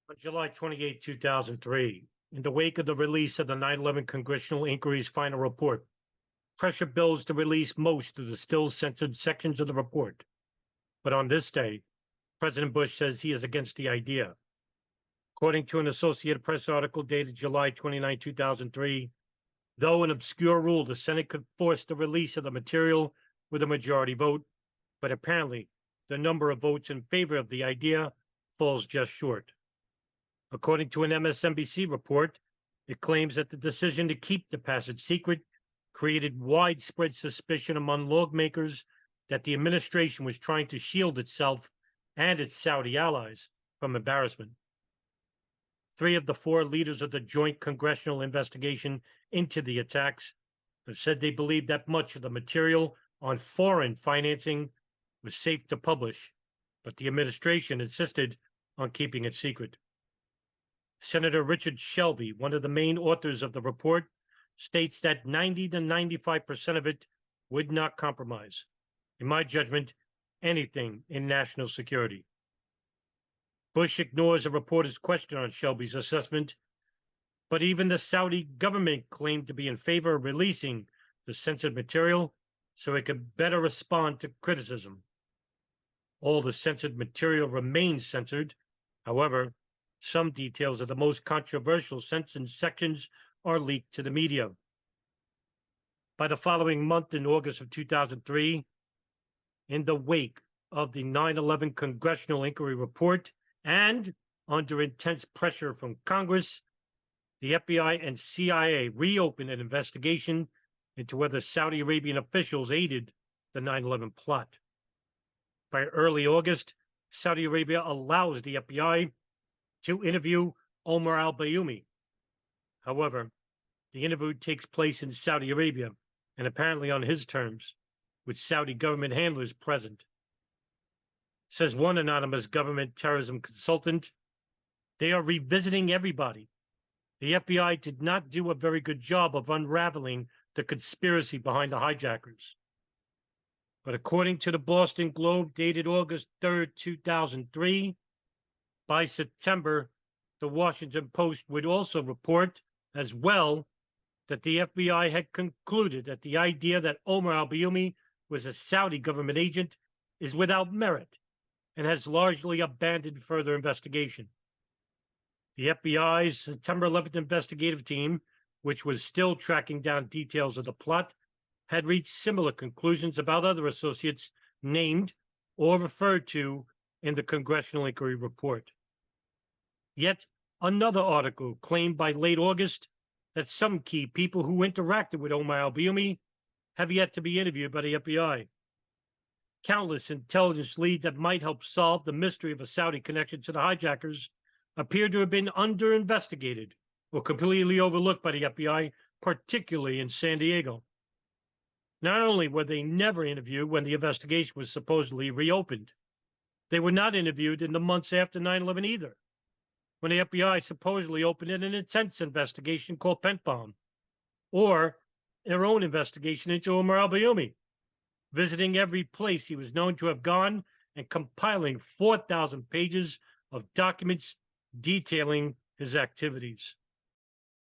On July 28, 2003, in the wake of the release of the 9/11 Congressional Inquiry's final report, pressure builds to release most of the still censored sections of the report. But on this day, President Bush says he is against the idea. According to an Associated Press article dated July 29, 2003, though an obscure rule, the Senate could force the release of the material with a majority vote, but apparently the number of votes in favor of the idea falls just short. According to an MSNBC report, it claims that the decision to keep the passage secret created widespread suspicion among lawmakers that the administration was trying to shield itself and its Saudi allies from embarrassment. 3 of the 4 leaders of the joint congressional investigation into the attacks have said they believe that much of the material on foreign financing was safe to publish, but the administration insisted on keeping it secret. Senator Richard Shelby, one of the main authors of the report, states that 90 to 95% of it would not compromise, in my judgment, anything in national security. Bush ignores a reporter's question on Shelby's assessment, but even the Saudi government claimed to be in favor of releasing the censored material so it could better respond to criticism. All the censored material remains censored. However, some details of the most controversial sections are leaked to the media. By the following month, in August of 2003, in the wake of the 9/11 Congressional Inquiry report and under intense pressure from Congress, the FBI and CIA reopened an investigation into whether Saudi Arabian officials aided the 9/11 plot. By early August, Saudi Arabia allows the FBI to interview Omar al-Bayoumi. However, the interview takes place in Saudi Arabia and apparently on his terms, with Saudi government handlers present. Says one anonymous government terrorism consultant, they are revisiting everybody. The FBI did not do a very good job of unraveling the conspiracy behind the hijackers. But according to the Boston Globe, dated August 3rd, 2003, by September, the Washington Post would also report as well that the FBI had concluded that the idea that Omar al-Bayoumi was a Saudi government agent is without merit and has largely abandoned further investigation. The FBI's September 11th investigative team, which was still tracking down details of the plot, had reached similar conclusions about other associates named or referred to in the Congressional Inquiry report. Yet another article claimed by late August that some key people who interacted with Omar al-Bayoumi have yet to be interviewed by the FBI. Countless intelligence leads that might help solve the mystery of a Saudi connection to the hijackers appear to have been under-investigated or completely overlooked by the FBI, particularly in San Diego. Not only were they never interviewed when the investigation was supposedly reopened, they were not interviewed in the months after 9/11 either, when the FBI supposedly opened an intense investigation called Pent Bomb, or their own investigation into Omar al-Bayoumi, visiting every place he was known to have gone and compiling 4,000 pages of documents detailing his activities.